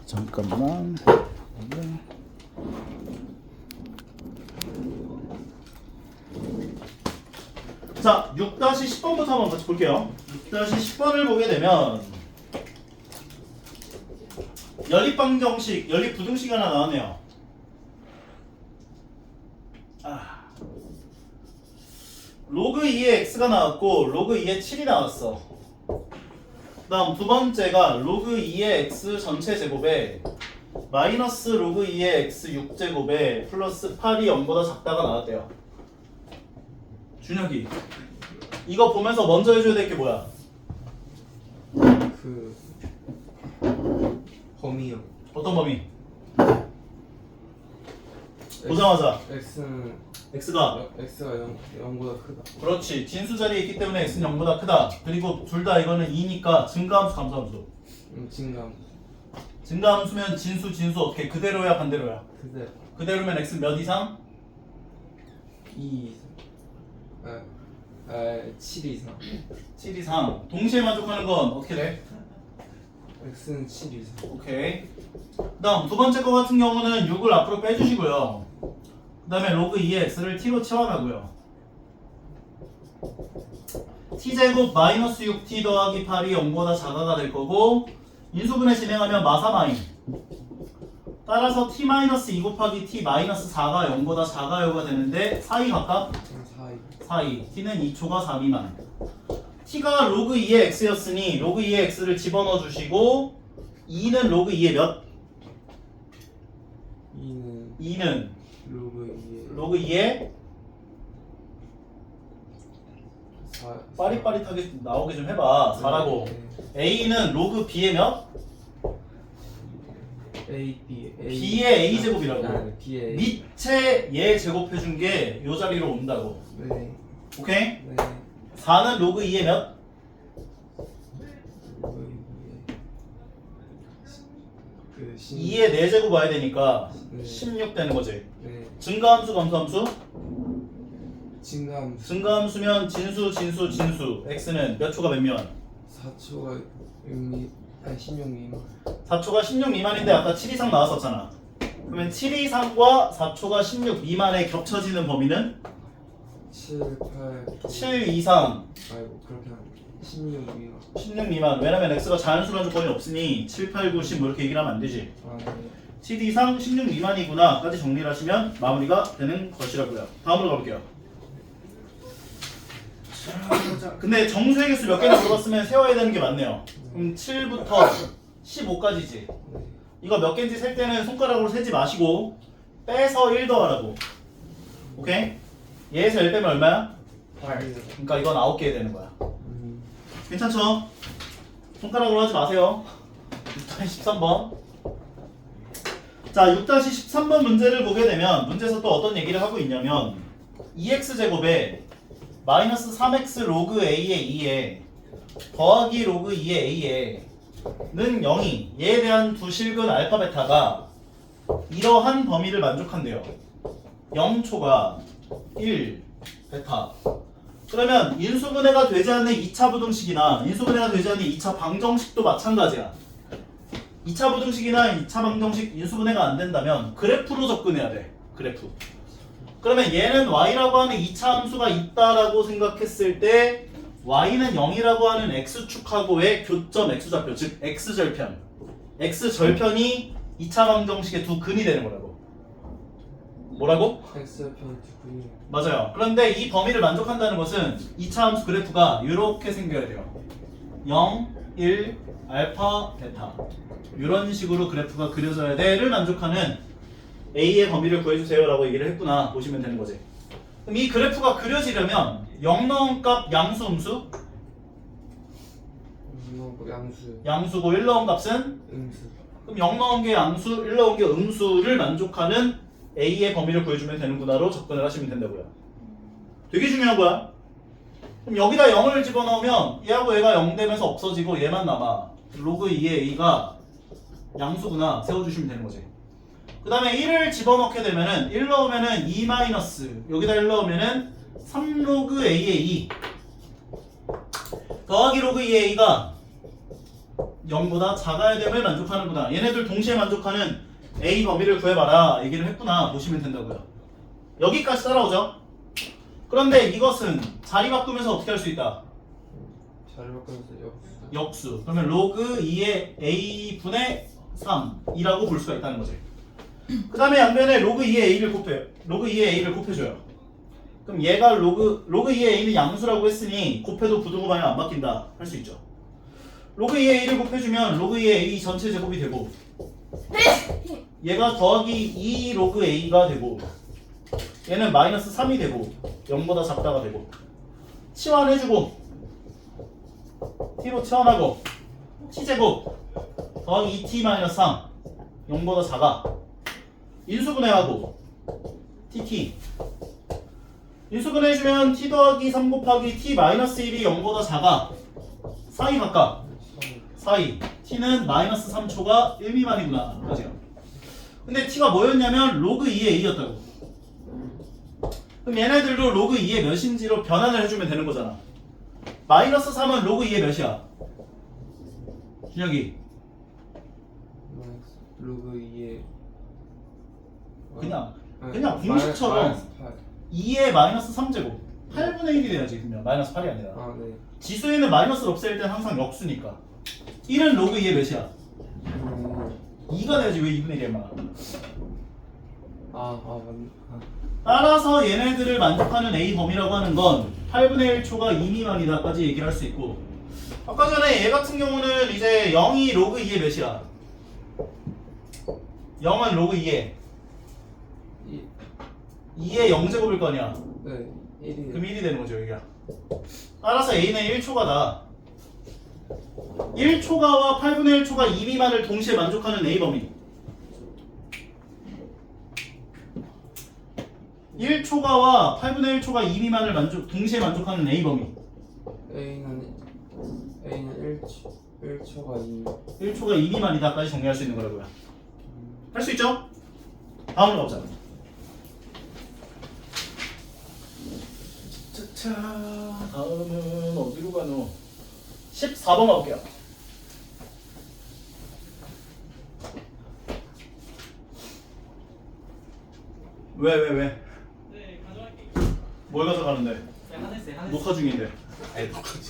잠깐만. 자, 6-10번부터 한번 같이 볼게요. 6-10번을 보게 되면 연립방정식, 연립부등식이 하나 나왔네요. 로그 2의 x가 나왔고 로그 2의 7이 나왔어. 그 다음 두 번째가 로그 2의 x 전체 제곱에 마이너스 로그 2의 x 6제곱에 플러스 8이 0보다 작다가 나왔대요. 준혁이 이거 보면서 먼저 해줘야 될 게 뭐야? 그 범위요. 어떤 범위? 보자마자 x가 0보다 크다. 그렇지. 진수 자리에 있기 때문에 x는 0보다 크다. 그리고 둘 다 이거는 2니까 증가함수 감소함수. 증가함수면 진수 어떻게 그대로야 반대로야? 그대로면 x는 몇 이상? 7 이상. 7 이상. 동시에 만족하는 건 어떻게 돼? x는 7 이상. 오케이. 그 다음 두 번째 거 같은 경우는 6을 앞으로 빼주시고요. 그 다음에 로그 2의 x를 t로 치환하고요. t제곱 마이너스 6t 더하기 8이 0보다 작아가 될 거고 인수분해 진행하면 마사 마인. 따라서 t 마이너스 2 곱하기 t 마이너스 4가 0보다 작아요가 되는데 사이 각각? 사이. t는 2초가 4 미만. t가 로그 2의 x였으니 로그 2의 x를 집어넣어 주시고 2는 로그 2의 몇? 2는 로그 2의 빠릿빠릿하게 나오게 좀 해봐. 4라고. a는 로그 b의 몇? b의 a제곱이라고. 밑에 얘 제곱해준 게 요 자리로 온다고. 오케이? 4는 로그 2의 몇? 2의 4제곱 와야 되니까 16 되는 거지. 증가함수 감소함수? 증가함수면 진수 x는 몇 초가 몇 미만? 4초가 16 미만. 4초가 16 미만인데 아까 7 이상 나왔었잖아. 그러면 7 이상과 4초가 16 미만에 겹쳐지는 범위는? 7 이상. 아이고 그렇게 하면 16 미만. 16 미만. 왜냐면 x가 자연수란 조건이 없으니 7, 8, 9, 10 뭐 이렇게 얘기를 하면 안 되지. 7 이상 16 미만이구나 까지 정리를 하시면 마무리가 되는 것이라고요. 다음으로 가볼게요. 자, 근데 정수의 개수 몇 개나 물어봤으면 세워야 되는 게 맞네요. 그럼 7부터 15까지지. 이거 몇 개인지 셀 때는 손가락으로 세지 마시고 빼서 1 더하라고. 오케이? 얘에서 1 빼면 얼마야? 8. 그러니까 이건 9개 되는 거야. 괜찮죠? 손가락으로 하지 마세요. 6-13번. 자, 6-13번 문제를 보게 되면 문제에서 또 어떤 얘기를 하고 있냐면 2x제곱에 마이너스 3x 로그 a의 2에 더하기 로그 2의 a에 는 0이 얘에 대한 두 실근 알파 베타가 이러한 범위를 만족한대요. 0초가 1 베타. 그러면 인수분해가 되지 않는 2차 부등식이나 인수분해가 되지 않는 2차 방정식도 마찬가지야. 2차 부등식이나 2차 방정식 인수분해가 안 된다면 그래프로 접근해야 돼. 그래프. 그러면 얘는 y라고 하는 2차 함수가 있다라고 생각했을 때 y는 0이라고 하는 x축하고의 교점 x좌표, 즉 x절편. x절편이 2차 방정식의 두 근이 되는 거라고. 뭐라고? x절편 두 근이. 맞아요. 그런데 이 범위를 만족한다는 것은 2차 함수 그래프가 이렇게 생겨야 돼요. 0, 1, 알파, 베타. 이런 식으로 그래프가 그려져야 돼를 만족하는 A의 범위를 구해주세요 라고 얘기를 했구나 보시면 되는 거지. 그럼 이 그래프가 그려지려면 0 넣은 값 양수 음수? 양수고 1 넣은 값은? 음수. 그럼 0 넣은 게 양수, 1 넣은 게 음수를 만족하는 A의 범위를 구해주면 되는구나로 접근을 하시면 된다고요. 되게 중요한 거야. 그럼 여기다 0을 집어넣으면 얘하고 얘가 0 되면서 없어지고 얘만 남아. 로그 2의 A가 양수구나 세워주시면 되는 거지. 그 다음에 1을 집어넣게 되면은 1 넣으면은 2 마이너스 여기다 1 넣으면은 3 로그 A의 2 더하기 로그 2의 A가 0보다 작아야 됨을 만족하는구나. 얘네들 동시에 만족하는 A 범위를 구해봐라 얘기를 했구나 보시면 된다고요. 여기까지 따라오죠. 그런데 이것은 자리 바꾸면서 어떻게 할 수 있다? 자리 바꾸면서 역수. 역수. 그러면 로그 2의 A분의 3이라고 볼 수가 있다는 거지. 그 다음에 양변에 로그 2의 A를 곱해요. 로그 2의 A를 곱해줘요. 그럼 얘가 로그 2의 A는 양수라고 했으니 곱해도 부등호방이 안 바뀐다 할 수 있죠. 로그 2의 A를 곱해주면 로그 2의 A 전체 제곱이 되고 얘가 더하기 2 로그 A가 되고 얘는 마이너스 3이 되고 0보다 작다가 되고 치환해주고 t로 치환하고 t제곱 더하기 2t 마이너스 3 0보다 작아 인수분해하고 tt 인수분해해주면 t 더하기 3 곱하기 t 마이너스 1이 0보다 작아 사이 각각 사이 t는 마이너스 3초가 1 미만이구나 그죠? 근데 t가 뭐였냐면 로그 2의 a였다고. 그럼 얘네들도 로그 2의 몇인지로 변환을 해주면 되는 거잖아. 마이너스 3은 로그 2의 몇이야? 준혁이 로그 2의 그냥 공식처럼 2의 마이너스 3제곱 8분의 1이 돼야지. 그러면 마이너스 8이 아니라 아, 네. 지수에는 마이너스를 없앨 땐 항상 역수니까 1은 로그 2의 몇이야? 2가 돼야지. 왜 2분의 1이야 막. 맞네. 따라서 얘네들을 만족하는 A 범위라고 하는 건 8분의 1초가 2 미만이다까지 얘기를 할 수 있고 아까 전에 얘 같은 경우는 이제 0이 로그 2의 몇이야? 0은 로그 2의 2의 0제곱일 거 아니야. 네. 1이. 그럼 1이 되는 거죠 여기가. 따라서 A는 1초가 다 1초가와 8분의 1초가 2 미만을 동시에 만족하는 A 범위 1초가와 8분의 1초가 2 미만을 동시에 만족하는 A 범위 A는 1초가 2. 1초가 2 미만이다까지 정리할 수 있는 거라고요. 할 수 있죠? 다음으로 가보자. 자, 다음은 어디로 가노? 14번 가볼게요. 왜? 네, 가져갈게요. 뭘 가져가는데? 네, 하늘색. 녹화 중인데. 네, 녹화 중.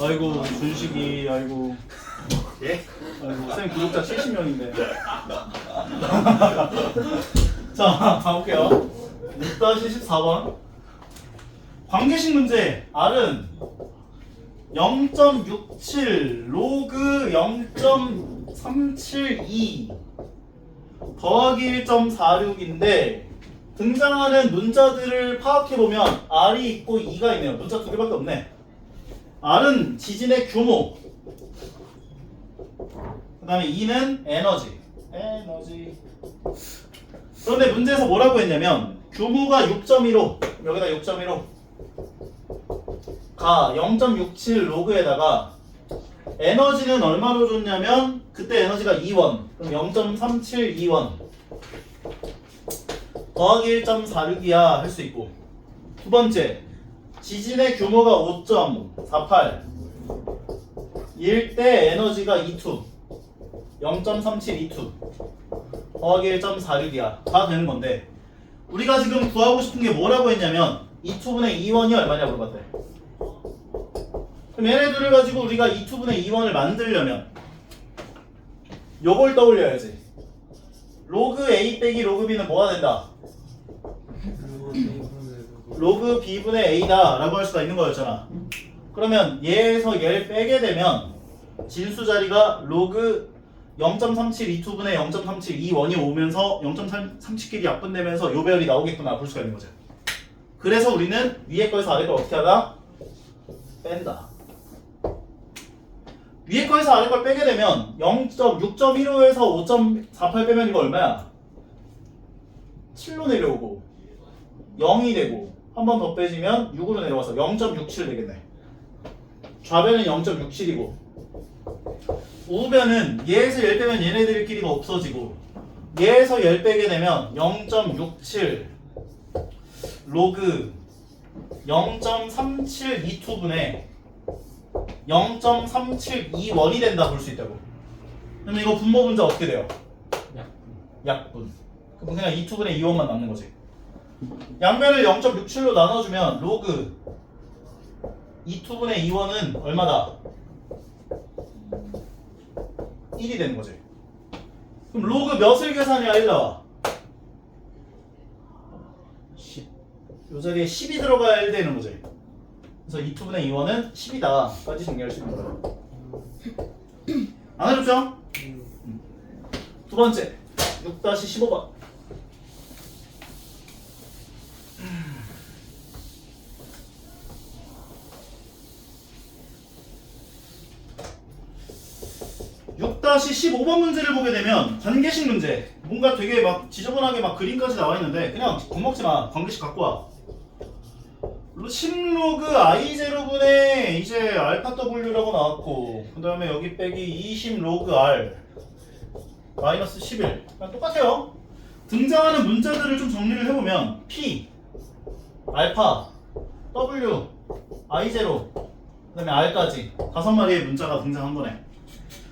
아이고 준식이 아이고. 예? 아이고 쌤 구독자 70명인데. 자 가볼게요. 6-14번 관계식 문제. R은 0.67 로그 0.372 더하기 1.46인데 등장하는 문자들을 파악해보면 R이 있고 2가 있네요. 문자 2개밖에 없네. R은 지진의 규모, 그 다음에 2는 에너지. 그런데 문제에서 뭐라고 했냐면 규모가 6.15 여기다 6.15 가 0.67 로그에다가 에너지는 얼마로 줬냐면 그때 에너지가 2원 그럼 0.372원 더하기 1.46이야 할 수 있고 두 번째 지진의 규모가 5.48 일 때 에너지가 2투 0.3722 더하기 1.46이야 다 되는 건데 우리가 지금 구하고 싶은 게 뭐라고 했냐면 2투분의 2원이 얼마냐 물어봤대. 그럼 얘네들을 가지고 우리가 2투분의 2원을 만들려면 요걸 떠올려야지. 로그 A 빼기 로그 B는 뭐가 된다? 로그 B분의 A다 라고 할 수가 있는 거였잖아. 그러면 얘에서 얘를 빼게 되면 진수 자리가 로그 0.3722분의 0.372원이 오면서 0.37끼리 약분되면서 요 배열이 나오겠구나 볼 수가 있는 거죠. 그래서 우리는 위에 거에서 아래 걸 어떻게 하다? 뺀다. 위에 거에서 아래 걸 빼게 되면 0.6.15에서 5.48 빼면 이거 얼마야? 7로 내려오고 0이 되고 한 번 더 빼지면 6으로 내려와서 0.67 되겠네. 좌변은 0.67이고 우변은 얘에서 1 빼면 얘네들끼리가 없어지고 얘에서 1 빼게 되면 0.67 로그 0.3722분의 0.372원이 된다 볼 수 있다고. 그러면 이거 분모 분자 어떻게 돼요? 약분. 그럼 그냥 2투분의 2원만 남는 거지. 양변을 0.67로 나눠주면 로그 2투분의 2원은 얼마다? 1이 되는 거지. 그럼 로그 몇을 계산해야 1 나와? 10. 요 자리에 10이 들어가야 1 되는 거지. 그래서 2투분의 2원은 10이다 까지 정리할 수 있는 거예요. 안 해줬죠? 두 번째 6-15번. (6-15번) 문제를 보게 되면 관계식 문제, 뭔가 되게 막 지저분하게 막 그림까지 나와 있는데 그냥 겁먹지 마. 관계식 갖고 와. 10로그 i0분의 이제 알파 w라고 나왔고, 그 다음에 여기 빼기 20로그 r 마이너스 11. 그냥 똑같아요. 등장하는 문자들을 좀 정리를 해보면 p, 알파, w, i0, 그 다음에 r까지 5마리의 문자가 등장한 거네.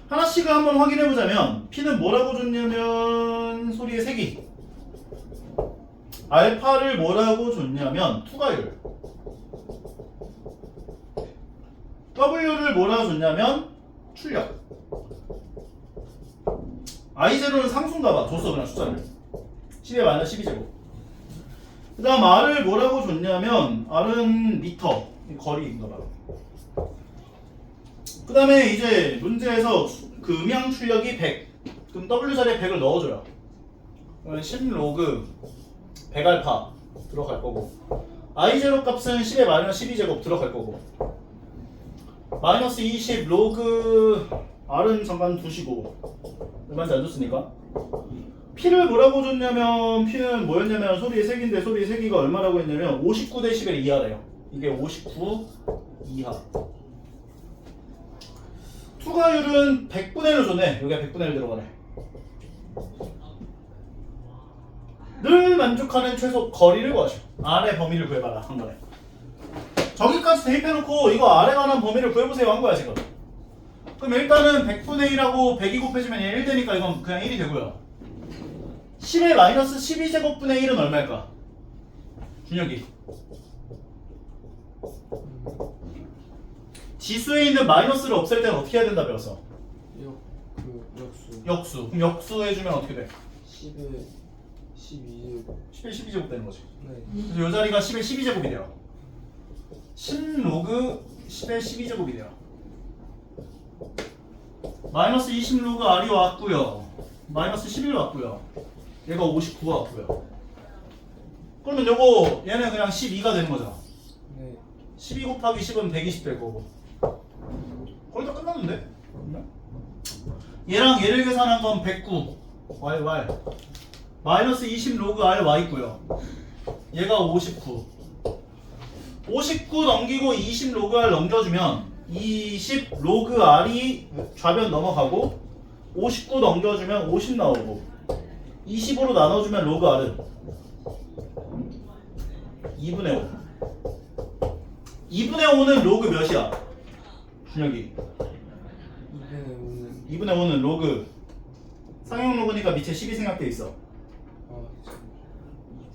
하나씩을 한번 확인해보자면 p는 뭐라고 줬냐면 소리의 세기, 알파를 뭐라고 줬냐면 투과율, w를 뭐라고 줬냐면 출력, i0는 상수인가봐. 줬어 그냥 숫자를 10의 마이너스 12제곱. 그 다음 r을 뭐라고 줬냐면 r은 미터, 거리인가봐. 그 다음에 이제 문제에서 그 음향 출력이 100. 그럼 w 자리에 100을 넣어줘요. 그러면 10로그 100알파 들어갈 거고, i0 값은 10의 마이너스 12제곱 들어갈 거고, 마이너스 20 로그 r은 잠깐 두시고, 얼마인지 안 줬으니까. p를 뭐라고 줬냐면 p는 뭐였냐면 소리의 세기인데 소리의 세기가 얼마라고 했냐면 59dB 이하래요. 이게 59 이하. 투과율은 100분의 1로 줬네. 여기가 100분의 1 들어가네. 늘 만족하는 최소 거리를 구하시오. R의 범위를 구해봐라 한 거네. 저기까지 대입해놓고 이거 R에 관한 범위를 구해보세요 한 거야 지금. 그럼 일단은 100분의 1하고 100이 곱해지면 1 되니까 이건 그냥 1이 되고요. 10의 마이너스 12제곱분의 1은 얼마일까? 준혁이. 지수에 있는 마이너스를 없앨 때는 어떻게 해야 된다 배웠어? 역수. 역수. 그럼 역수 해주면 어떻게 돼? 10에 12제곱. 10의 12제곱 되는 거지. 네. 그래서 이 자리가 10의 12제곱이 돼요. 10로그 10의 12제곱이 돼요. 마이너스 20로그 R이 왔고요. 마이너스 11 왔고요. 얘가 59가 왔고요. 그러면 요거 얘는 그냥 12가 되는 거죠. 네. 12 곱하기 10은 120 될 거고. 거의 다 끝났는데? 얘랑 얘를 계산한 건 109 y 마이너스 20 로그 r y 있고요. 얘가 59 넘기고 20 로그 r 넘겨주면 20 로그 r이 좌변 넘어가고 59 넘겨주면 50 나오고 20으로 나눠주면 로그 r은 2분의 5. 2분의 5는 로그 몇이야? 준혁이. 2분의 5는 로그 상형 로그니까 밑에 10이 생략돼 있어. 아,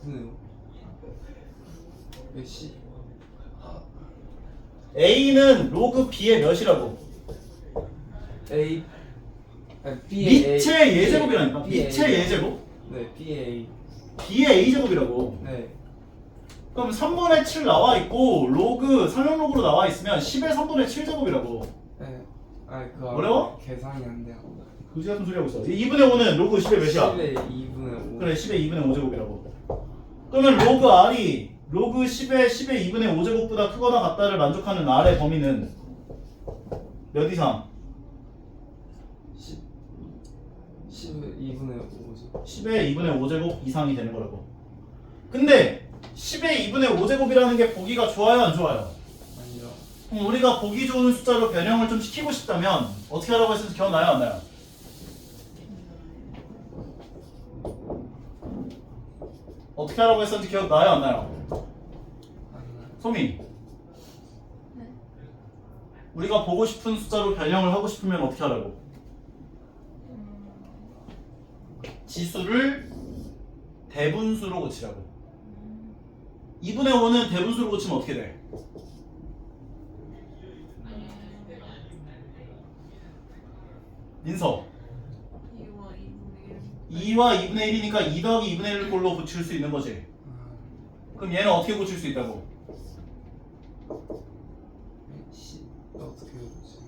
2분의 5. 10. A는 로그 B의 몇이라고? A. 아니, B의 밑의 예제곱이라니까. B의 밑의 A. 예제곱? 네, B의 B의 A제곱이라고. 네. 그럼 3분의 7 나와 있고 로그 상형 로그로 나와 있으면 10의 3분의 7제곱이라고. 네. 아, 그 어려워? 계산이 안 돼요. 그지 같은 소리 하고 있어. 2분의 5는 로그 10의 몇이야? 10의 2분의 5. 그래 10의 2분의 5제곱이라고. 그러면 로그 R이 로그 10의 2분의 5제곱보다 크거나 같다를 만족하는 R의 범위는 몇 이상? 10의 2분의 5죠. 10의 2분의 5제곱 이상이 되는 거라고. 근데 10의 2분의 5제곱이라는 게 보기가 좋아요 안 좋아요? 아니요. 그럼 우리가 보기 좋은 숫자로 변형을 좀 시키고 싶다면 어떻게 하라고 했는지 기억나요 안 나요? 어떻게 하라고 했었는지 기억나요 안 나요? 안 나요. 소미. 네. 우리가 보고 싶은 숫자로 변형을 하고 싶으면 어떻게 하라고? 지수를 대분수로 고치라고. 2분의 5는 대분수로 고치면 어떻게 돼? 민서 2와 2분의 1이니까 2 더하기 2분의 1 꼴로 고칠 수 있는 거지. 그럼 얘는 어떻게 고칠 수 있다고? 어떻게 해보지?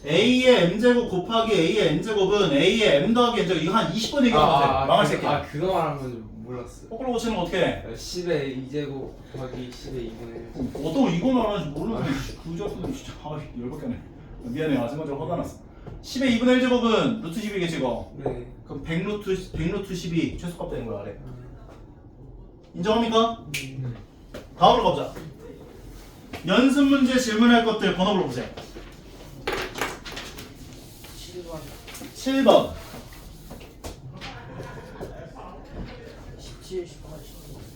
A의 m제곱 곱하기 A의 n제곱은 A의 m 더하기 n제곱. 이거 한 20번 얘기해봤는데 망할 새끼야. 그거 말한 건 줄 몰랐어. 거꾸로 고치는 거 어떻게 해? 10의 2제곱 곱하기 10의 2분의 1. 어떤 이거 말하는지 모르는 그 자체는 진짜 열받게 하네. 미안해. 아줌마저 화가 났어. 10의 2분의 1제곱은 루트 10이겠지 이거. 네. 그럼 100루트 10이 최소값 되는 거야 아래. 인정합니까? 다음으로 가보자. 연습 문제 질문할 것들 번호 불러보세요. 7번 17,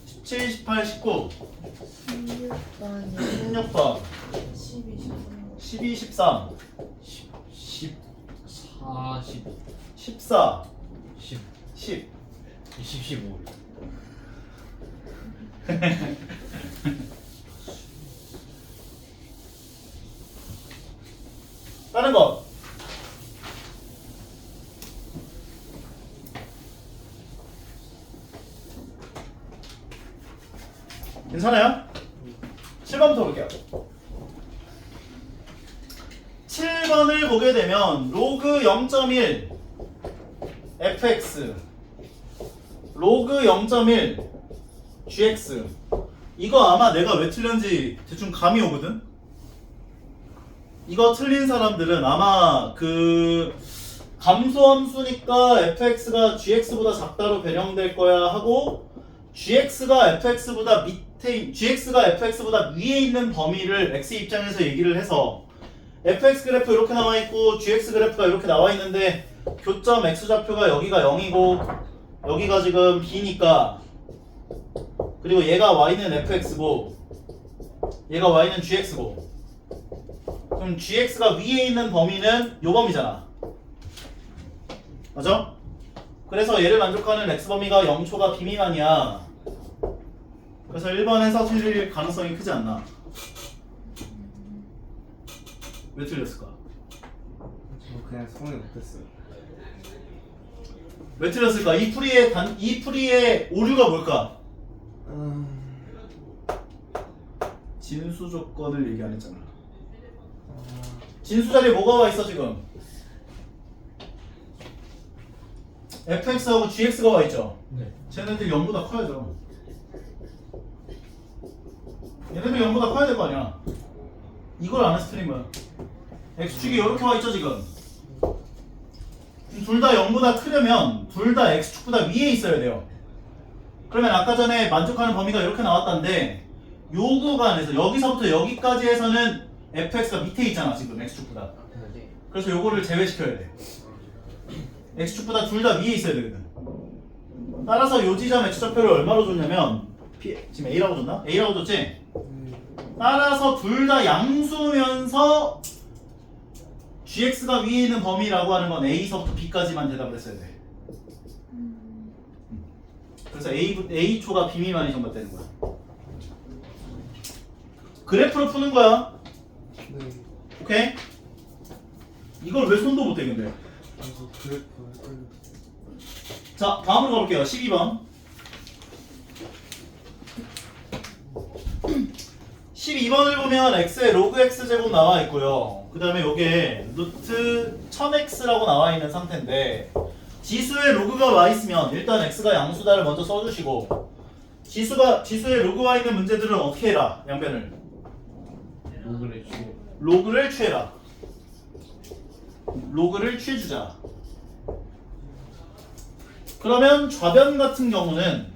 17, 18, 19 16번이 16번 12, 12, 13 10 40 14 10 10 20 15 다른 거 괜찮아요? 7번부터 볼게요. 7번을 보게 되면 로그 0.1 fx 로그 0.1 gx 이거 아마 내가 왜 틀렸는지 대충 감이 오거든? 이거 틀린 사람들은 아마 그 감소함수니까 fx가 gx보다 작다로 변형될 거야 하고 gx가 fx보다 gx가 fx보다 위에 있는 범위를 x 입장에서 얘기를 해서 fx 그래프 이렇게 나와 있고 gx 그래프가 이렇게 나와 있는데 교점 x좌표가 여기가 0이고 여기가 지금 b니까 그리고 얘가 y는 fx고 얘가 y는 gx고 그럼 gx가 위에 있는 범위는 요 범위잖아. 맞아? 그래서 얘를 만족하는 x 범위가 0초가 b 미만이야. 그래서 1번에서 틀릴 가능성이 크지 않나? 왜 틀렸을까? 저 그냥 손에 못했어요. 왜 틀렸을까? 이 풀이의 오류가 뭘까? 진수 조건을 얘기 안 했잖아. 진수 자리에 뭐가 와 있어 지금? fx하고 gx가 와 있죠. 네. 쟤네들 0보다 커야죠. 얘네들 0보다 커야 될 거 아니야. 이걸 안 해서 틀린 거야. x축이 이렇게 와 있죠 지금. 둘 다 0보다 크려면 둘 다 x축보다 위에 있어야 돼요. 그러면 아까 전에 만족하는 범위가 이렇게 나왔다는데 요 구간에서 여기서부터 여기까지 해서는 fx가 밑에 있잖아 지금 x축보다. 그래서 요거를 제외시켜야 돼. x축보다 둘 다 위에 있어야 되거든. 따라서 요 지점 x좌표를 얼마로 줬냐면 지금 a라고 줬나? a라고 줬지? 따라서 둘 다 양수면서 gx가 위에 있는 범위라고 하는 건 a서부터 b까지만 대답을 했어야 돼. 그래서 a초가 b 미만이 정답되는 거야. 그래프로 푸는 거야. 네. 오케이? 이걸 왜 손도 못 대 근데? 그래서 그래프 헷갈려. 자, 다음으로 가볼게요. 12번. 12번을 보면 x의 로그 x 제곱 나와 있고요. 그 다음에 요게 루트 1000x라고 나와 있는 상태인데 지수의 로그가 와 있으면 일단 x가 양수다를 먼저 써주시고 지수의 로그 와 있는 문제들은 어떻게 해라? 양변을 로그를 주고 로그를 취해라. 로그를 취해주자. 그러면 좌변 같은 경우는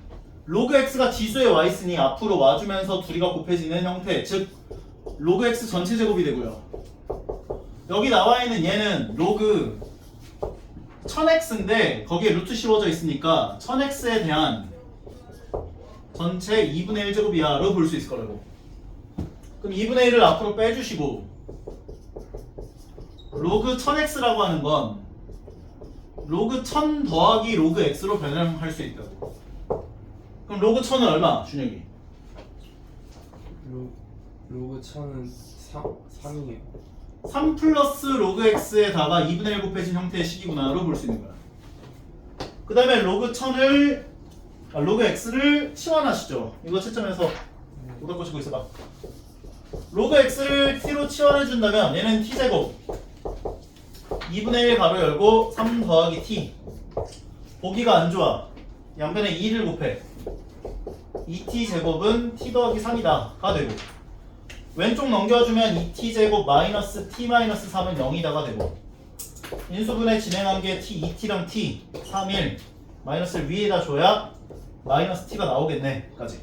로그 x가 지수에 와 있으니 앞으로 와주면서 둘이가 곱해지는 형태, 즉 로그 x 전체 제곱이 되고요. 여기 나와 있는 얘는 로그 1000x인데 거기에 루트 씌워져 있으니까 1000x에 대한 전체 2분의 1 제곱이야로 볼 수 있을 거라고. 그럼 2분의 1을 앞으로 빼주시고 로그 1000x라고 하는 건 로그 1000 더하기 로그 x로 변형할 수 있다고. 그럼 로그 1000은 얼마? 준혁이. 로그 1000은 3이에요. 3 플러스 로그 x에다가 2분의 1 곱해진 형태의 식이구나로 볼 수 있는 거야. 그 다음에 로그 1000을 로그 x를 치환하시죠. 이거 채점해서 오다 꼬시고 있어봐. 로그 x를 t로 치환해준다면 얘는 t제곱 2분의 1 가로 열고 3 더하기 t. 보기가 안 좋아. 양변에 2를 곱해. 2t 제곱은 t 더하기 3이다 가 되고, 왼쪽 넘겨주면 2t 제곱 마이너스 t 마이너스 3은 0이다가 되고, 인수분해 진행한 게 t, 2t랑 t, 3, 1 마이너스를 위에다 줘야 마이너스 t가 나오겠네 까지.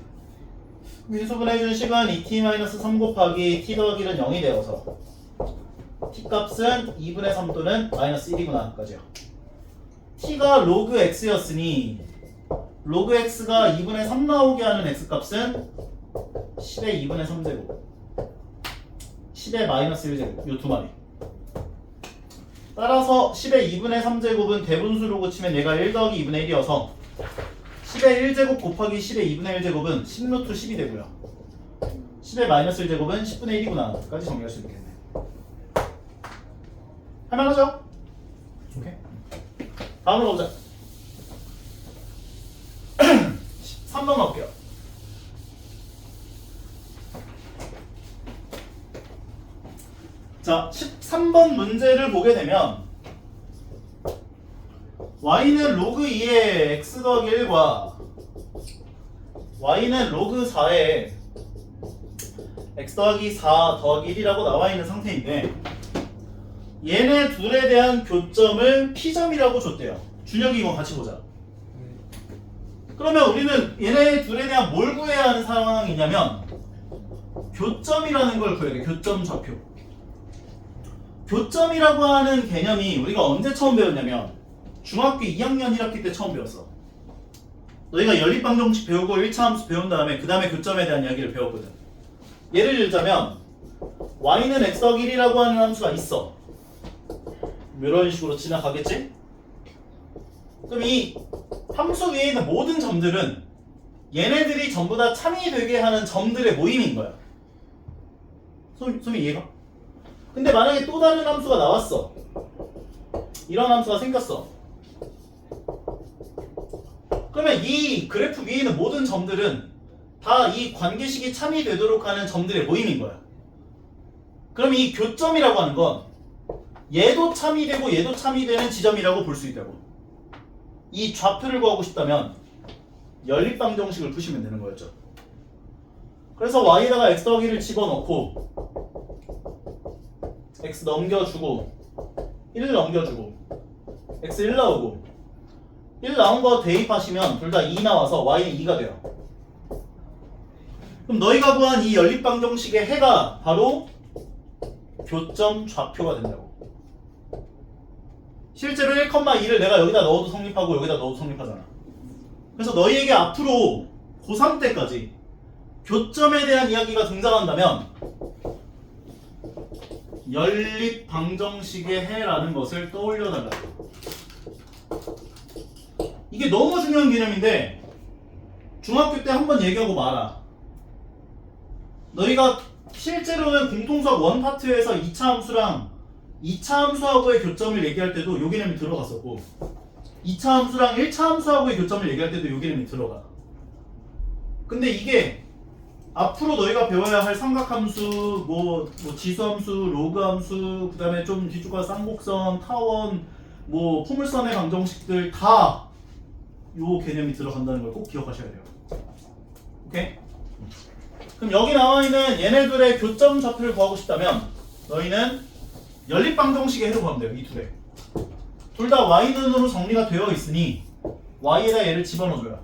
인수분해준 식은 2t 마이너스 3 곱하기 t 더하기 1은 0이 되어서 t 값은 2분의 3 또는 마이너스 1이구나 까지요. t가 로그 x였으니 로그 x가 2분의 3 나오게 하는 x 값은 10의 2분의 3제곱 10의 마이너스 1제곱 요 두 마리. 따라서 10의 2분의 3제곱은 대분수로 고치면 얘가 1 더하기 2분의 1이어서 10의 1제곱 곱하기 10의 2분의 1제곱은 10루트 10이 되고요. 10의 마이너스 1제곱은 10분의 1이구나 까지 정리할 수 있겠네. 할만하죠? 오케이. 다음으로 가보자. 13번 갈게요. 자, 13번 문제를 보게 되면 y는 로그 2의 x 더하기 1과 y는 로그 4의 x 더하기 4 더하기 1이라고 나와 있는 상태인데, 얘네 둘에 대한 교점을 p점이라고 줬대요. 준혁이 이거 같이 보자. 그러면 우리는 얘네 둘에 대한 뭘 구해야 하는 상황이냐면 교점이라는 걸 구해야 돼. 교점 좌표. 교점이라고 하는 개념이 우리가 언제 처음 배웠냐면 중학교 2학년 1학기 때 처음 배웠어. 너희가 연립방정식 배우고 1차 함수 배운 다음에 그 다음에 교점에 대한 이야기를 배웠거든. 예를 들자면 y는 x 더하기 1이라고 하는 함수가 있어. 이런 식으로 지나가겠지? 그럼 이 함수 위에 있는 모든 점들은 얘네들이 전부 다 참이되게 하는 점들의 모임인 거야. 소미 이해가? 근데 만약에 또 다른 함수가 나왔어. 이런 함수가 생겼어. 그러면 이 그래프 위에 있는 모든 점들은 다 이 관계식이 참이되도록 하는 점들의 모임인 거야. 그럼 이 교점이라고 하는 건 얘도 참이되고 얘도 참이되는 지점이라고 볼 수 있다고. 이 좌표를 구하고 싶다면 연립방정식을 푸시면 되는 거였죠. 그래서 y에다가 x 더하기를 집어넣고 x 넘겨주고 1 넘겨주고 x 1 나오고 1 나온 거 대입하시면 둘 다 2 나와서 y는 2가 돼요. 그럼 너희가 구한 이 연립방정식의 해가 바로 교점 좌표가 된다고. 실제로 1,2를 내가 여기다 넣어도 성립하고 여기다 넣어도 성립하잖아. 그래서 너희에게 앞으로 고3 때까지 교점에 대한 이야기가 등장한다면 연립방정식의 해라는 것을 떠올려 달라고. 이게 너무 중요한 개념인데 중학교 때 한번 얘기하고 말아. 너희가 실제로는 공통수학 1파트에서 2차 함수랑 2차 함수하고의 교점을 얘기할 때도 요 개념이 들어갔었고 2차 함수랑 1차 함수하고의 교점을 얘기할 때도 요 개념이 들어가. 근데 이게 앞으로 너희가 배워야 할 삼각함수, 뭐 지수함수, 로그함수, 그 다음에 좀 뒤쪽 가서 쌍곡선, 타원, 뭐 포물선의 방정식들 다 요 개념이 들어간다는 걸 꼭 기억하셔야 돼요. 오케이? 그럼 여기 나와 있는 얘네들의 교점 좌표를 구하고 싶다면 너희는 연립방정식의 해로 구하면 돼요. 이 둘에. 둘 다 y는으로 정리가 되어 있으니 y에다 얘를 집어넣어줘요.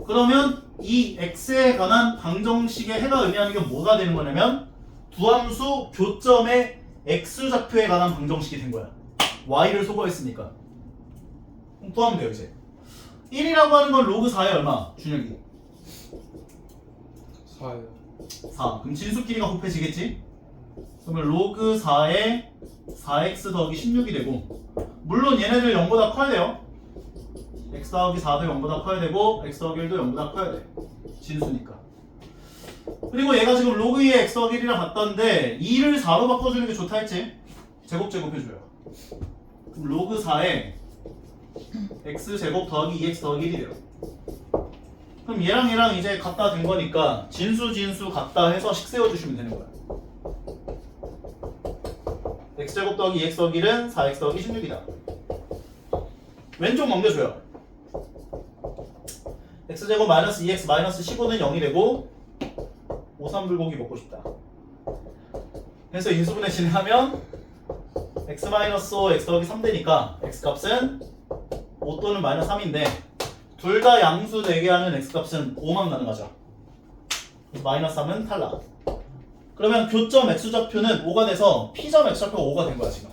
그러면 이 x에 관한 방정식의 해가 의미하는 게 뭐가 되는 거냐면 두 함수 교점의 x 좌표에 관한 방정식이 된 거야. y를 소거했으니까. 그럼 구하면 돼요 이제. 1이라고 하는 건 로그 4의 얼마? 준혁이. 4요. 4. 그럼 진수 길이가 곱해지겠지? 그러면 로그 4에 4x 더하기 16이 되고, 물론 얘네들 0보다 커야 돼요. x 더하기 4도 0보다 커야 되고 x 더하기 1도 0보다 커야 돼. 진수니까. 그리고 얘가 지금 로그 2의 x 더하기 1이랑 같다는데 2를 4로 바꿔주는 게 좋다 했지? 제곱해줘요. 그럼 로그 4에 x제곱 더하기 2x 더하기 1이 돼요. 그럼 얘랑 이제 같다 된 거니까 진수 같다 해서 식 세워주시면 되는 거야. x제곱 더하기 2x 더하기 1은 4x 더하기 16이다. 왼쪽 넘겨줘요. x제곱 마이너스 2x 마이너스 15는 0이 되고 5,3불고기 먹고 싶다. 그래서 인수분해 진행하면 x 마이너스 5 x 더하기 3 되니까 x 값은 5 또는 마이너스 3인데 둘 다 양수 되게 하는 x 값은 5만 가능하죠. 마이너스 3은 탈락. 그러면 교점 x좌표는 5가 돼서 p점 x좌표가 5가 된 거야 지금.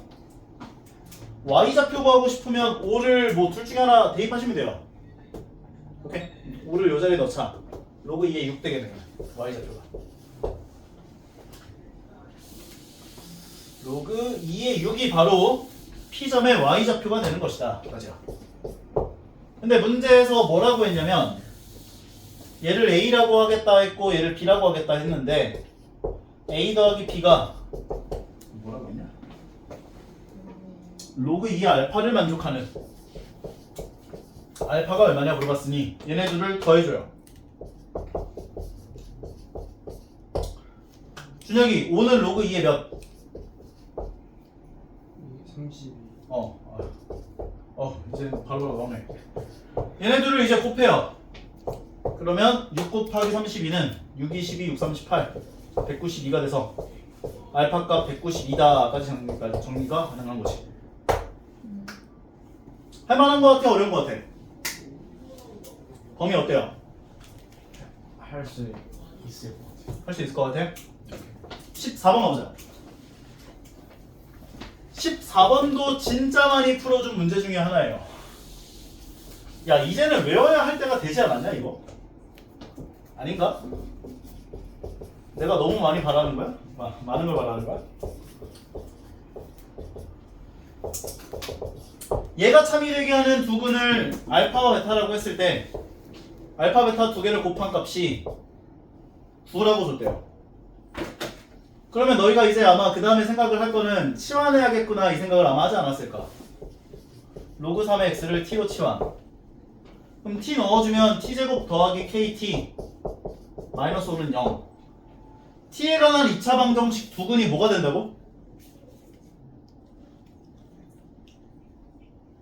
y좌표 구하고 싶으면 5를 뭐 둘 중에 하나 대입하시면 돼요. 오케이? 5를 요 자리에 넣자. 로그 2에 6 되게 되네. y좌표가. 로그 2의 6이 바로 p점의 y좌표가 되는 것이다. 까지야. 근데 문제에서 뭐라고 했냐면 얘를 a라고 하겠다 했고 얘를 b라고 하겠다 했는데 a 더하기 b가 뭐라고 했냐? 로그 2의 알파를 만족하는 알파가 얼마냐 물어봤으니 얘네 둘을 더해줘요. 준혁이 5는 로그 2의 몇? 32. 이제 바로 나오네. 얘네들을 이제 곱해요. 그러면 6 곱하기 32는 6, 22, 6, 38 192가 돼서 알파 값 192다까지 정리가 가능한 거지. 할만한 거 같아? 어려운 거 같아? 범위 어때요? 할 수 있을 것 같아요. 할 수 있을 것 같아? 14번 가보자. 14번도 진짜 많이 풀어준 문제 중에 하나예요. 야, 이제는 외워야 할 때가 되지 않았냐 이거? 아닌가? 내가 너무 많이 바라는 거야? 많은 걸 바라는 거야? 얘가 참이되게 하는 두근을 알파와 베타라고 했을 때 알파, 베타 두 개를 곱한 값이 9라고 줬대요. 그러면 너희가 이제 아마 그 다음에 생각을 할 거는 치환해야겠구나 이 생각을 아마 하지 않았을까? 로그 3의 x를 t로 치환. 그럼 t 넣어주면 t제곱 더하기 kt 마이너스 5는 0. t에 관한 2차 방정식 두근이 뭐가 된다고?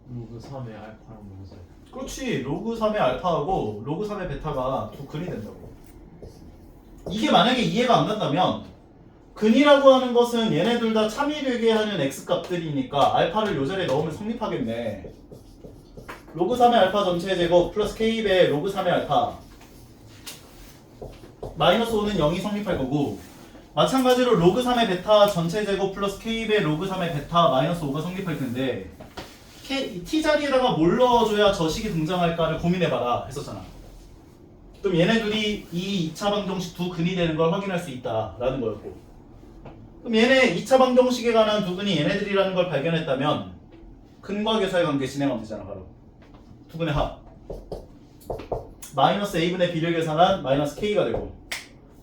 로그 3의 알파랑 로그 4. 그렇지. 로그 3의 알파하고 로그 3의 베타가 두 근이 된다고. 이게 만약에 이해가 안 간다면 근이라고 하는 것은 얘네 둘 다 참이되게 하는 x값들이니까 알파를 요 자리에 넣으면 성립하겠네. 로그 3의 알파 전체 제곱 플러스 k배 로그 3의 알파 마이너스 5는 0이 성립할 거고, 마찬가지로 로그 3의 베타 전체 제곱 플러스 k배 로그 3의 베타 마이너스 5가 성립할 텐데 t 자리에다가 뭘 넣어줘야 저 식이 등장할까를 고민해봐라 했었잖아. 그럼 얘네 둘이 이 2차 방정식 두 근이 되는 걸 확인할 수 있다라는 거였고, 그럼 얘네 2차 방정식에 관한 두 근이 얘네들이라는 걸 발견했다면 근과 계수의 관계 진행하면 되잖아. 바로 두 근의 합 마이너스 a분의 b를 계산한 마이너스 k가 되고,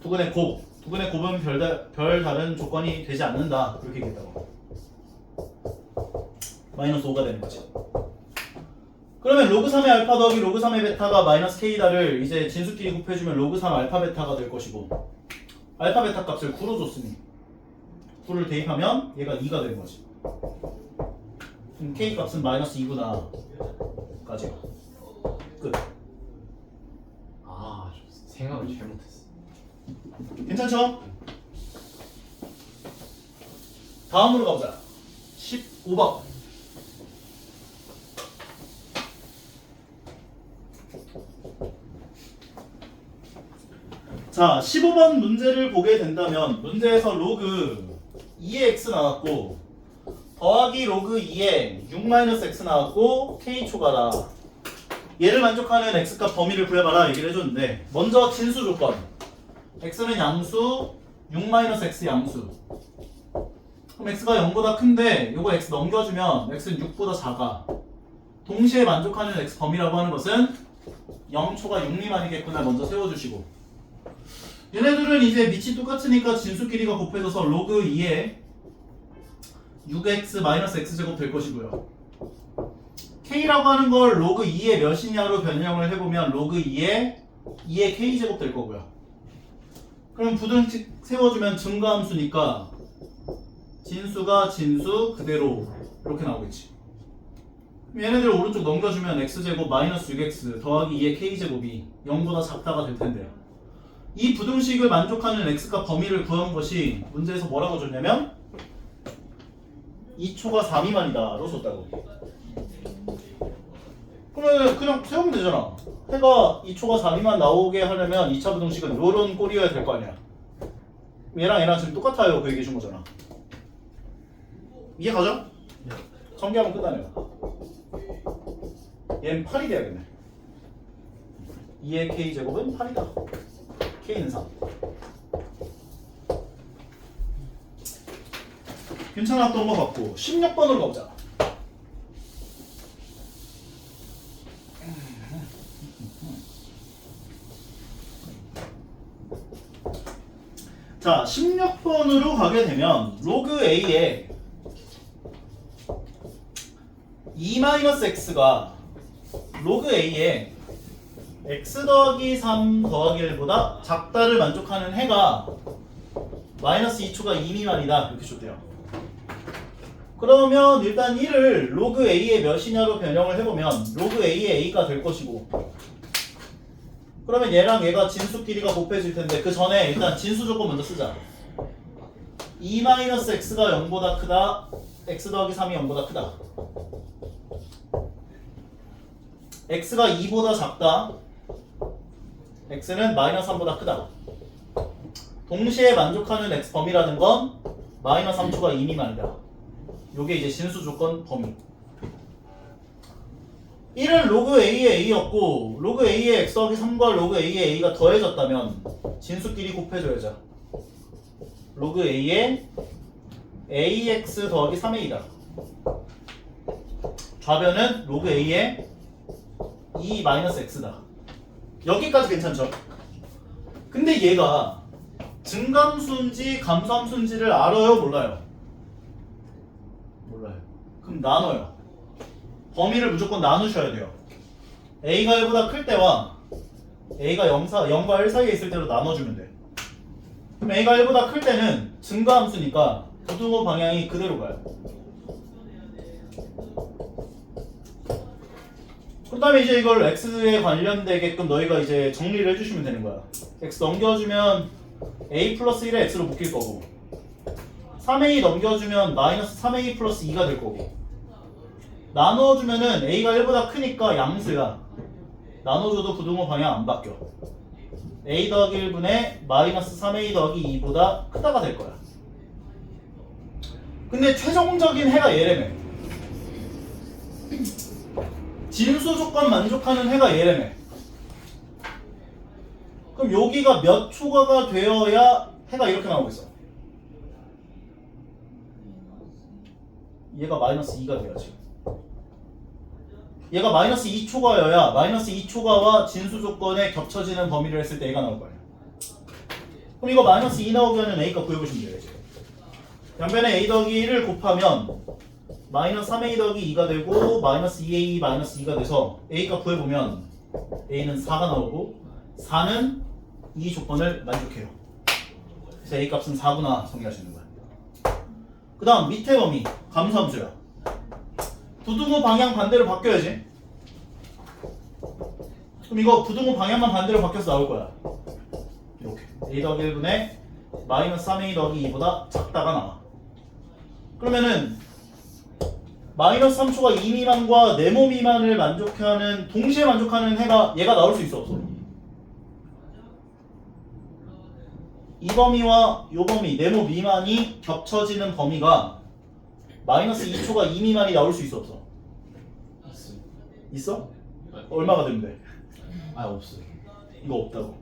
두 근의 곱은 별 다른 조건이 되지 않는다 그렇게 얘기했다고. 마이너스 5가 되는 거지. 그러면 로그 3의 알파 더하기 로그 3의 베타가 마이너스 k다를 이제 진수끼리 곱해주면 로그 3 알파 베타가 될 것이고, 알파 베타 값을 9로 줬으니 9를 대입하면 얘가 2가 되는 거지. 그럼 k 값은 마이너스 2구나 까지. 끝. 아, 생각을 잘못했어. 괜찮죠? 다음으로 가보자. 15번. 자, 15번 문제를 보게 된다면 문제에서 로그 2의 x 나왔고 더하기 로그 2의 6-x 나왔고 k 초과다. 얘를 만족하는 x값 범위를 구해봐라 얘기를 해줬는데, 먼저 진수 조건 x는 양수 6-x 양수. 그럼 x가 0보다 큰데 요거 x 넘겨주면 x는 6보다 작아. 동시에 만족하는 x 범위라고 하는 것은 0초가 6 미만이겠구나 먼저 세워주시고, 얘네들은 이제 밑이 똑같으니까 진수 길이가 곱해져서 로그 2에 6x 마이너스 x제곱 될 것이고요. k라고 하는 걸 로그 2의 몇이냐로 변형을 해보면 로그 2의 k제곱 될 거고요. 그럼 부등식 세워주면 증가함수니까 진수가 진수 그대로 이렇게 나오겠지. 얘네들 오른쪽 넘겨주면 x제곱 마이너스 6x 더하기 2의 k제곱이 0보다 작다가 될 텐데, 이 부등식을 만족하는 x값 범위를 구한 것이 문제에서 뭐라고 줬냐면 2초가 4 미만이다로 줬다고. 그러면 그냥 세우면 되잖아. 해가 2초가 4 미만 나오게 하려면 2차 부등식은 요런 꼴이어야 될 거 아니야. 얘랑 지금 똑같아요. 그 얘기 준 거잖아. 이해 가죠? 전개하면 끝나네요. 얘는 8이 돼야겠네. 2의 k제곱은 8이다. k는 3. 괜찮았던 것 같고 16번으로 가보자. 자, 16번으로 가게 되면 로그 A에 2-x가 로그 A에 x 더하기 3 더하기 1보다 작다를 만족하는 해가 마이너스 2초가 2 미만이다 이렇게 줬대요. 그러면 일단 1을 로그 A의 몇이냐로 변형을 해보면 로그 A의 A가 될 것이고, 그러면 얘랑 얘가 진수 길이가 곱해질 텐데 그 전에 일단 진수 조건 먼저 쓰자. 2-x가 0보다 크다, x 더하기 3이 0보다 크다, x가 2보다 작다, x는 마이너스 3보다 크다. 동시에 만족하는 x 범위라는 건 마이너스 3초가 2 미만이다. 요게 이제 진수 조건 범위. 1은 로그 A의 A였고 로그 A의 x 더하기 3과 로그 A의 A가 더해졌다면 진수끼리 곱해줘야죠. 로그 A의 AX 더하기 3A다. 좌변은 로그 A의 2-x다. 여기까지 괜찮죠? 근데 얘가 증감수인지 감소함수인지를 알아요? 몰라요? 몰라요. 그럼 나눠요. 범위를 무조건 나누셔야 돼요. A가 1보다 클 때와 A가 0과 1 사이에 있을 때로 나눠주면 돼. 그럼 A가 1보다 클 때는 증가함수니까 부등호 방향이 그대로 가요. 그 다음에 이제 이걸 x에 관련되게끔 너희가 이제 정리를 해주시면 되는 거야. x 넘겨주면 a 플러스 1에 x로 묶일 거고, 3a 넘겨주면 마이너스 3a 플러스 2가 될 거고, 나눠주면은 a가 1보다 크니까 양수야. 나눠줘도 부등호 방향 안 바뀌어. a 더하기 1분의 마이너스 3a 더하기 2보다 크다가 될 거야. 근데 최종적인 해가 얘래매. 진수 조건 만족하는 해가 얘래매. 그럼 여기가 몇 초가가 되어야 해가 이렇게 나오고 있어. 얘가 마이너스 2가 돼야지. 얘가 마이너스 2초가여야 마이너스 2초가와 진수 조건에 겹쳐지는 범위를 했을 때 얘가 나올 거 아니야. 그럼 이거 마이너스 2 나오게 하는 a값 구해보시면 돼요. 이제 양변에 a 더하기 1을 곱하면 마이너스 3a 더하기 2가 되고 마이너스 2a 마이너스 2가 돼서 a값 구해보면 a는 4가 나오고 4는 이 조건을 만족해요. 그래서 a값은 4구나 정리하시는 거야. 그 다음 밑에 범위 감소함수야. 부등호 방향 반대로 바뀌어야지. 그럼 이거 부등호 방향만 반대로 바뀌어서 나올 거야. 이렇게 a 더하기 1분의 마이너스 3a 더하기 2보다 작다가 나와. 그러면은 마이너스 3초가 2 미만과 네모 미만을 만족하는 동시에 만족하는 해가 얘가 나올 수 있어 없어? 이 범위와 이 범위 네모 미만이 겹쳐지는 범위가 마이너스 2초가 2 미만이 나올 수 있어 없어? 있어? 얼마가 되면 돼? 아 없어요. 이거 없다고.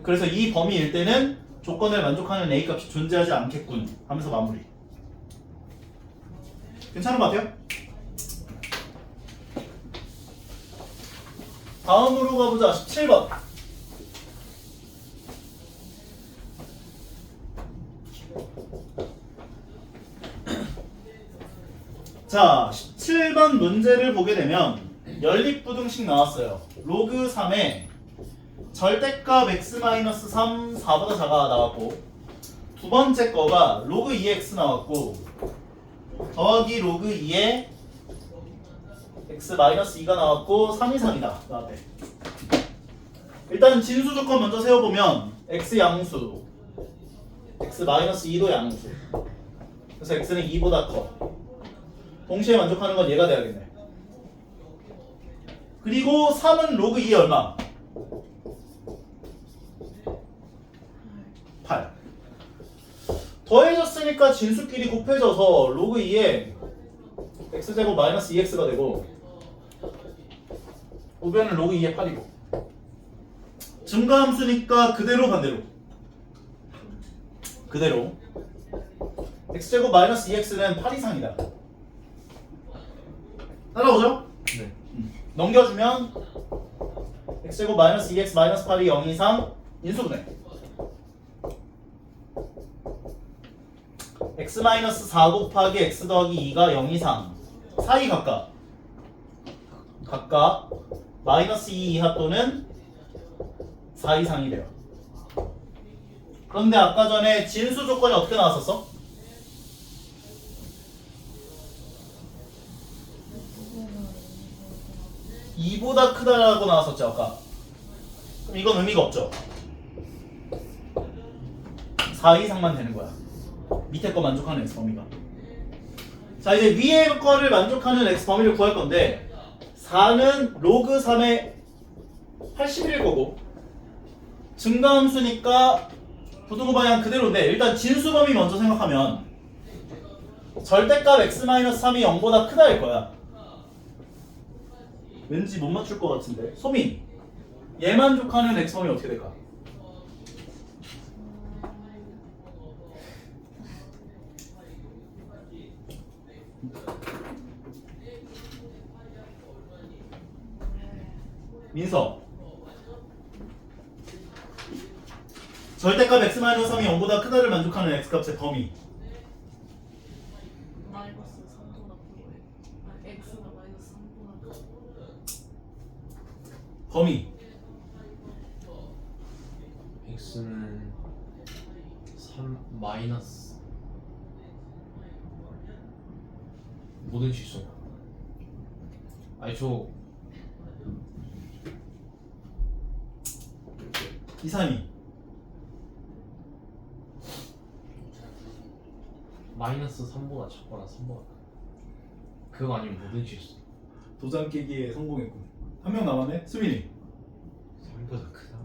그래서 이 범위일 때는 조건을 만족하는 A 값이 존재하지 않겠군 하면서 마무리. 괜찮은 것 같아요? 다음으로 가보자. 17번. 자, 17번 문제를 보게 되면 연립부등식 나왔어요. 로그 3에 절대값 x-3 4보다 작아 나왔고, 두 번째 거가 로그 2x 나왔고 더하기 로그 2에 x-2가 나왔고 3 이상이다 나왔대. 일단 진수 조건 먼저 세워보면 x 양수, x-2도 양수, 그래서 x는 2보다 커. 동시에 만족하는 건 얘가 돼야겠네. 그리고 3은 로그 2에 얼마? 8. 더해졌으니까 진수끼리 곱해져서 로그 2에 x제곱 마이너스 2x가 되고, 우변은 로그 2에 8이고, 증가함수니까 그대로 반대로 그대로 x제곱 마이너스 2x는 8 이상이다. 따라오죠? 네. 넘겨주면 x제곱 마이너스 2x 마이너스 8이 0 이상 인수분해. x 마이너스 4 곱하기 x 더하기 2가 0 이상 사이 각각 마이너스 2 이하 또는 4 이상이 돼요. 그런데 아까 전에 진수 조건이 어떻게 나왔었어? 이보다 크다라고 나왔었죠 아까. 그럼 이건 의미가 없죠. 4 이상만 되는 거야. 밑에 거 만족하는 x 범위가. 자, 이제 위에 거를 만족하는 x 범위를 구할 건데, 4는 로그 3의 81일 거고, 증가함수니까 부등호 방향 그대로인데, 일단 진수 범위 먼저 생각하면 절대값 x-3이 0보다 크다일 거야. 왠지 못 맞출 것 같은데. 소민, 얘 만족하는 x 범위 어떻게 될까? 민서, 절대값 x-3이 0보다 크다를 만족하는 x값의 범위. 마이너스 3보다 크고요. x가 마이너스 3보다 크고. 범위. x는 3 마이너스 모든 실수. 아니 저 2, 3이 마이너스 3보다 작거나 3보다 그거 아니면 모든 실수. 도장 깨기에 성공했군. 한 명 남았네. 수민이. 3보다 크다.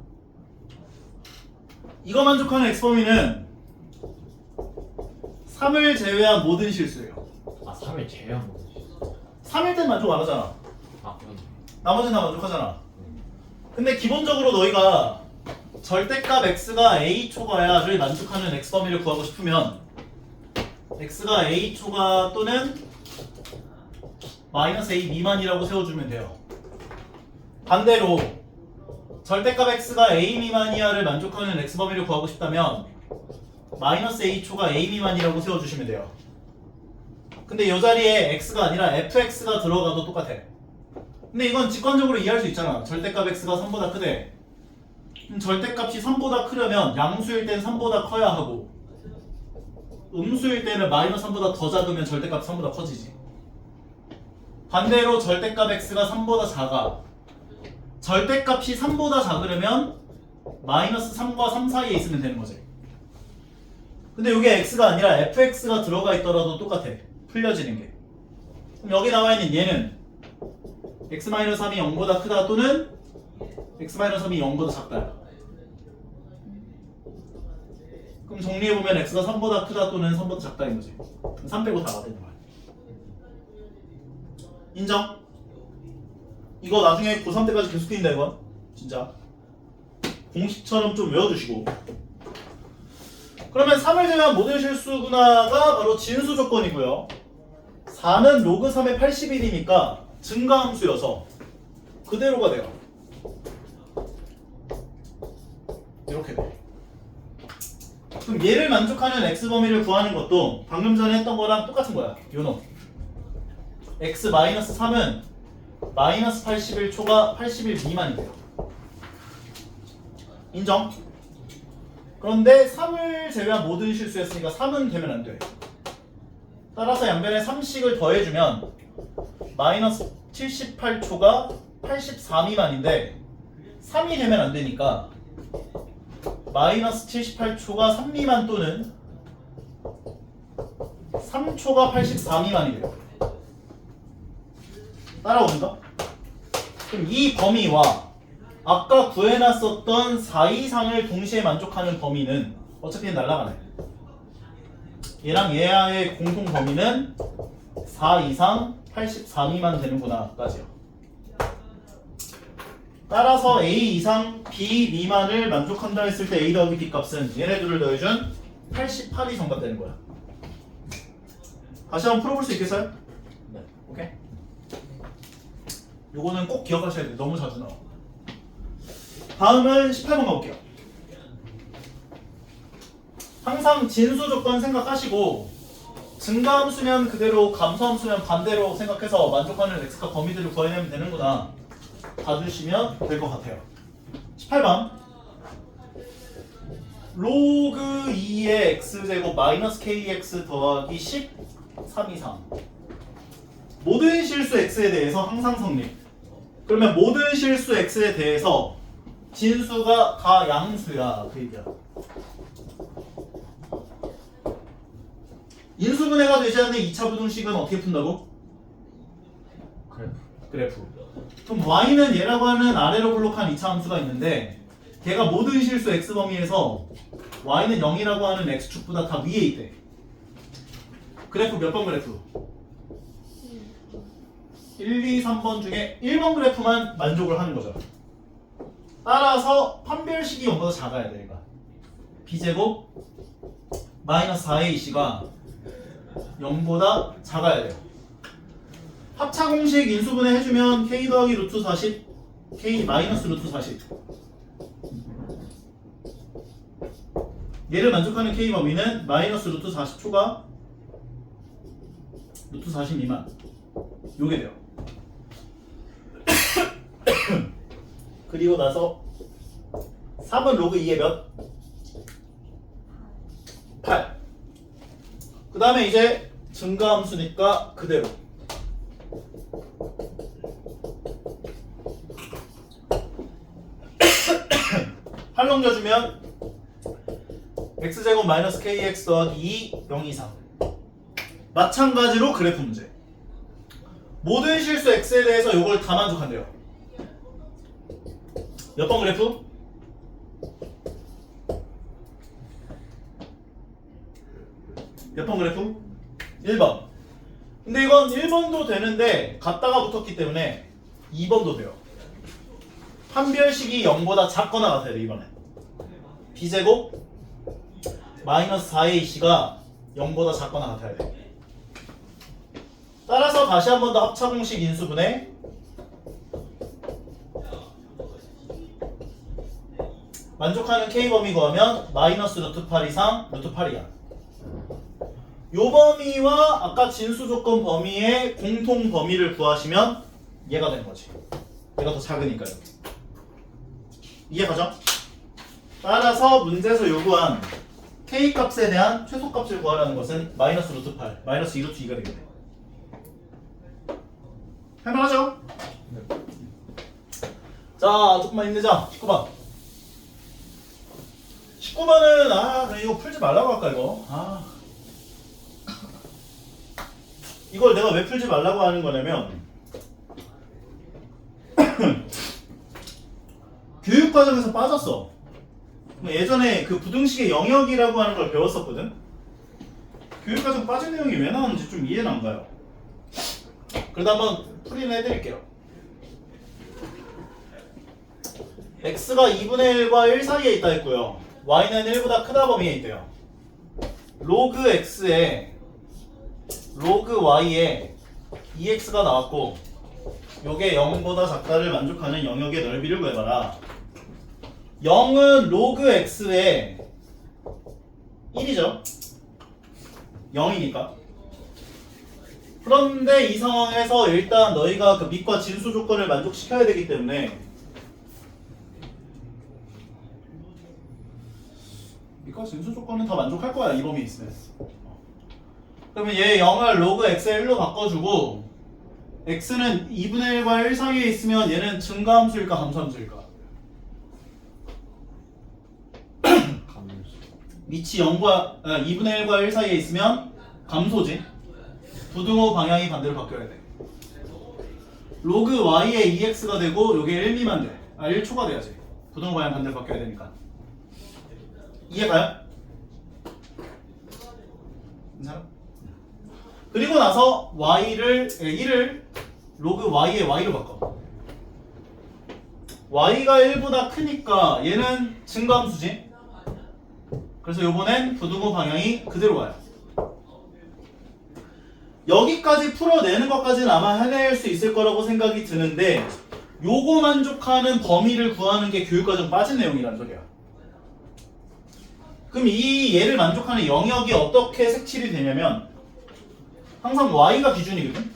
이거 만족하는 x 범위는 3을 제외한 모든 실수예요. 아 3을 제외한 모든 실수. 3일 땐 만족 안 하잖아. 아 그건 나머지는 다 만족하잖아. 근데 기본적으로 너희가 절대값 x가 a 초과야를 만족하는 x 범위를 구하고 싶으면 x가 a 초과 또는 마이너스 a 미만이라고 세워주면 돼요. 반대로 절대값 x가 a 미만이야를 만족하는 x 범위를 구하고 싶다면 마이너스 a 초과 a 미만이라고 세워주시면 돼요. 근데 이 자리에 x가 아니라 fx가 들어가도 똑같아. 근데 이건 직관적으로 이해할 수 있잖아. 절대값 x가 3보다 크대. 절대값이 3보다 크려면 양수일 땐 3보다 커야 하고, 음수일 때는 마이너스 3보다 더 작으면 절대값이 3보다 커지지. 반대로 절대값 x가 3보다 작아. 절대값이 3보다 작으려면 마이너스 3과 3 사이에 있으면 되는 거지. 근데 이게 x가 아니라 fx가 들어가 있더라도 똑같아. 풀려지는 게. 그럼 여기 나와 있는 얘는 x-3이 0보다 크다 또는 x-3이 0보다 작다. 그럼 정리해보면 x가 3보다 크다 또는 3보다 작다인 거지. 3 빼고 다가 되는 거야. 인정? 이거 나중에 고3 때까지 계속 틀린다 이건. 진짜. 공식처럼 좀 외워두시고. 그러면 3을 제외한 모든 실수분화가 바로 진수 조건이고요. 4는 로그 3의 81이니까 증가함수여서 그대로가 돼요. 이렇게 돼. 그럼 얘를 만족하는 x 범위를 구하는 것도 방금 전에 했던 거랑 똑같은 거야. 요놈. x-3은 마이너스 81초가 81 미만이 돼요. 인정? 그런데 3을 제외한 모든 실수였으니까 3은 되면 안 돼. 따라서 양변에 3씩을 더해주면 마이너스 78초가 84 미만인데 3이 되면 안 되니까 마이너스 78초가 3 미만 또는 3초가 84 미만이 돼요. 따라오는가? 그럼 이 범위와 아까 구해놨었던 4 이상을 동시에 만족하는 범위는 어차피 날아가네. 얘랑 얘와의 공통 범위는 4 이상 84 미만 되는구나 까지요. 따라서 A 이상 B 미만을 만족한다 했을 때 A 더하기 B 값은 얘네 둘을 더해준 88이 정답되는 거야. 다시 한번 풀어볼 수 있겠어요? 네. 오케이? 요거는 꼭 기억하셔야 돼요. 너무 자주 나와. 다음은 18번 가볼게요. 항상 진수 조건 생각하시고 증가함수면 그대로 감소함수면 반대로 생각해서 만족하는 x값 범위들을 구해내면 되는구나 봐주시면 될 것 같아요. 18번 로그 2의 x제곱 마이너스 kx 더하기 10 3 이상 모든 실수 x에 대해서 항상 성립. 그러면 모든 실수 x에 대해서 진수가 다 양수야 그 얘기야. 인수분해가 되지 않는 2차 부등식은 어떻게 푼다고? 그래프. 그럼 y는 얘라고 하는 아래로 블록한 2차 함수가 있는데 걔가 모든 실수 x 범위에서 y는 0이라고 하는 x축보다 다 위에 있대. 그래프 몇 번 그래프? 1, 2, 3번 중에 1번 그래프만 만족을 하는 거죠. 따라서 판별식이 0보다 작아야 돼. 얘가 b제곱 마이너스 4ac가 0보다 작아야 돼요. 합차 공식 인수분해 해주면 k 더하기 루트 40 k 마이너스 루트 40 얘를 만족하는 k 범위는 마이너스 루트 40초가 루트 40 미만 요게 돼요. 그리고 나서 3은 로그 2의 몇? 8. 그 다음에 이제 증가함수니까 그대로 팔 넘겨주면 x제곱 마이너스 kx 더하기 2 0 이상 마찬가지로 그래프 문제. 모든 실수 x에 대해서 이걸 다 만족한대요. 몇 번 그래프? 몇 번 그래프? 1번. 근데 이건 1번도 되는데 갖다가 붙었기 때문에 2번도 돼요. 판별식이 0보다 작거나 같아야 돼 이번에. b제곱 마이너스 4ac가 0보다 작거나 같아야 돼. 따라서 다시 한 번 더 합차공식 인수분해 만족하는 k범위 구하면 마이너스 루트 8 이상 루트 8이야. 요 범위와 아까 진수 조건 범위의 공통 범위를 구하시면 얘가 되는 거지. 얘가 더 작으니까요. 이해가죠? 따라서 문제에서 요구한 k 값에 대한 최소값을 구하라는 것은 마이너스 루트 8, 마이너스 2 루트 2가 되겠네. 할만하죠? 네. 자, 조금만 힘내자. 19번. 19번은 그냥 이거 풀지 말라고 할까 이거. 이걸 내가 왜 풀지 말라고 하는 거냐면 교육과정에서 빠졌어. 예전에 그 부등식의 영역이라고 하는 걸 배웠었거든. 교육과정 빠진 내용이 왜 나왔는지 좀 이해는 안 가요. 그래도 한번 풀이는 해드릴게요. x가 2분의 1과 1 사이에 있다 했고요. y는 1보다 크다 범위에 있대요. 로그 x에 로그 y에 2x가 나왔고 요게 0보다 작다를 만족하는 영역의 넓이를 구해봐라. 0은 로그 x에 1이죠. 0이니까. 그런데 이 상황에서 일단 너희가 그 밑과 진수 조건을 만족시켜야 되기 때문에 밑과 진수 조건은 다 만족할 거야, 이 범위 있으면. 그러면 얘 0을 로그 x에 1로 바꿔주고 x는 2분의 1과 1 사이에 있으면 얘는 증가함수일까 감소함수일까? 밑이 0과 2분의 1과 1 사이에 있으면 감소지. 부등호 방향이 반대로 바뀌어야 돼. 로그 y에 2x가 되고 요게 1 미만 돼. 1초가 돼야지. 부등호 방향 반대로 바뀌어야 되니까. 이해가요? 괜찮아? 그리고 나서 y를 1을 로그 y에 y로 바꿔. y가 1보다 크니까 얘는 증가함수지. 그래서 요번엔 부등호 방향이 그대로 와요. 여기까지 풀어내는 것까지는 아마 해낼 수 있을 거라고 생각이 드는데 요거 만족하는 범위를 구하는 게 교육과정 빠진 내용이란 소리야. 그럼 이 얘를 만족하는 영역이 어떻게 색칠이 되냐면 항상 y가 기준이거든.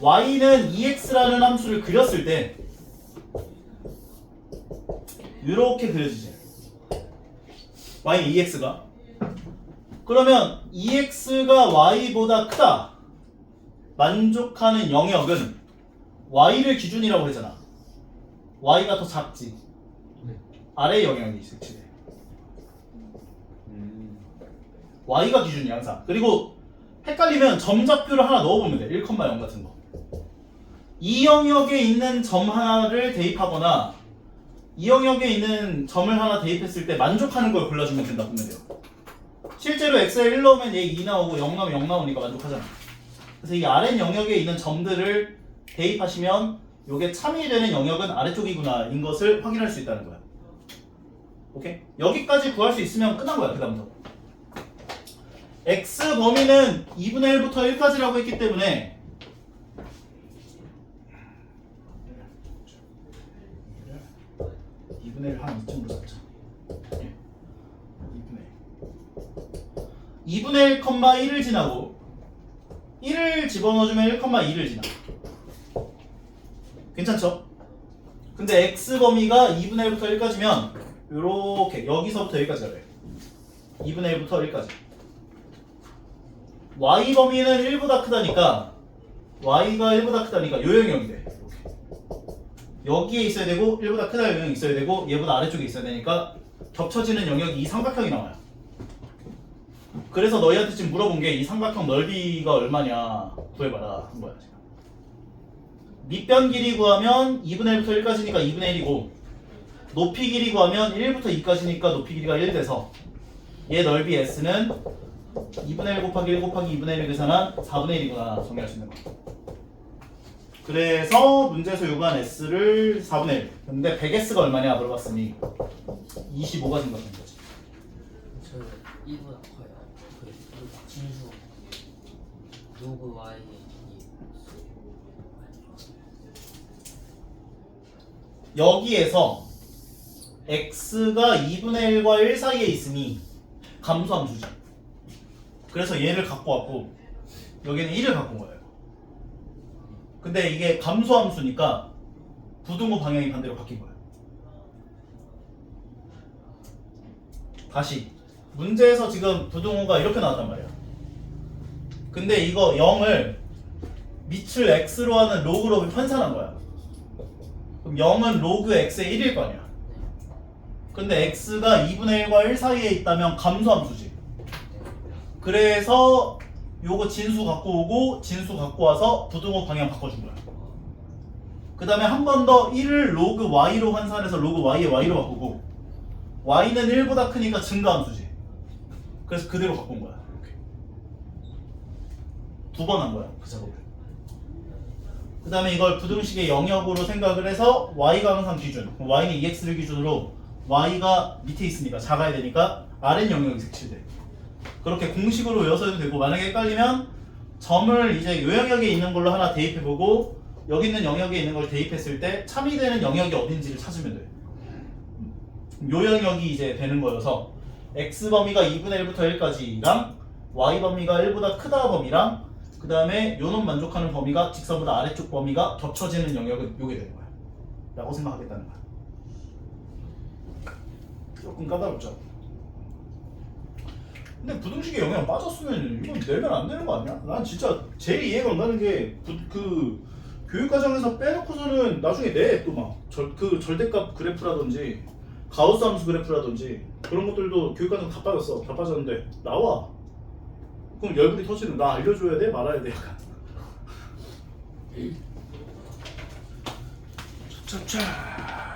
y는 2x라는 함수를 그렸을 때 이렇게 그려지지. y는 2x가 그러면 2x가 y보다 크다 만족하는 영역은 y를 기준이라고 했잖아. y가 더 작지. 아래 영역이 색칠해. y가 기준이야 항상. 그리고 헷갈리면 점좌표를 하나 넣어보면 돼. 1,0 같은 거. 이 영역에 있는 점 하나를 대입하거나 이 영역에 있는 점을 하나 대입했을 때 만족하는 걸 골라주면 된다 보면 돼요. 실제로 x에 1 넣으면 얘 2 나오고 0 넣으면 0 나오니까 만족하잖아. 그래서 이 아래 영역에 있는 점들을 대입하시면 이게 참이 되는 영역은 아래쪽이구나 인 것을 확인할 수 있다는 거야. 오케이? 여기까지 구할 수 있으면 끝난 거야. 그 다음부터 x 범위는 2분의 1부터 1까지라고 했기 때문에 (2분의 1) 한 2점으로 잡자. 2분의 1,1을 지나고 1을 집어넣어주면 1,2를 지나. 괜찮죠? 근데 x 범위가 2분의 1부터 1까지면 요렇게 여기서부터 여기까지가 돼. 2분의 1부터 1까지. y 범위는 1보다 크다니까 y가 1보다 크다니까 요 영역이 돼. 이렇게. 여기에 있어야 되고 1보다 크다 영역이 있어야 되고 얘보다 아래쪽에 있어야 되니까 겹쳐지는 영역이 이 삼각형이 나와요. 그래서 너희한테 지금 물어본 게 이 삼각형 넓이가 얼마냐 구해봐라 한 거야 지금. 밑변 길이 구하면 2분의 1부터 1까지니까 2분의 1이고 높이 길이 구하면 1부터 2까지니까 높이 길이가 1 돼서 얘 넓이 s는 2분의 1 곱하기 1 곱하기 2분의 1을 계산한 4분의 1이구나 정리할 수 있는 거. 그래서 문제에서 요구한 s를 4분의 1. 근데 100s가 얼마냐 물어봤으니 25가 생각된 거지. 저 1보다 커요. 그 진수 로그 y 여기에서 x가 2분의 1과 1 사이에 있으니 감소함수지. 그래서 얘를 갖고 왔고 여기는 1을 갖고 온 거예요. 근데 이게 감소함수니까 부등호 방향이 반대로 바뀐 거예요. 다시 문제에서 지금 부등호가 이렇게 나왔단 말이야. 근데 이거 0을 밑을 x로 하는 로그로 환산한 거야. 그럼 0은 로그 x의 1일 거 아니야. 근데 x가 2분의 1과 1 사이에 있다면 감소함수지. 그래서 요거 진수 갖고 오고 진수 갖고 와서 부등호 방향 바꿔준 거야. 그 다음에 한 번 더 1을 로그 y로 환산해서 로그 y에 y로 바꾸고 y는 1보다 크니까 증가함수지. 그래서 그대로 갖고 온 거야. 이렇게. 두 번 한 거야 그 작업을. 그 다음에 이걸 부등식의 영역으로 생각을 해서 y가 항상 기준. 그럼 y는 2x를 기준으로 y가 밑에 있으니까 작아야 되니까 Rn 영역이 색칠돼. 그렇게 공식으로 외워서 해도 되고 만약에 헷갈리면 점을 이제 요 영역에 있는 걸로 하나 대입해보고 여기 있는 영역에 있는 걸 대입했을 때 참이되는 영역이 어딘지를 찾으면 돼. 요 영역이 이제 되는 거여서 x 범위가 2분의 1부터 1까지랑 y 범위가 1보다 크다 범위랑 그 다음에 요놈 만족하는 범위가 직선보다 아래쪽 범위가 겹쳐지는 영역은 요게 되는 거야 라고 생각하겠다는 거야. 조금 까다롭죠? 근데 부등식의 영역 빠졌으면 이건 내면 안 되는 거 아니야? 난 진짜 제일 이해가 안 가는 게 그 교육과정에서 빼놓고서는 나중에 내 또 막 그 절대값 그래프라든지 가우스 함수 그래프라든지 그런 것들도 교육과정 다 빠졌어. 다 빠졌는데 나와. 그럼 열불이 터지는 나 알려줘야 돼? 말아야 돼? 약간. 차차차.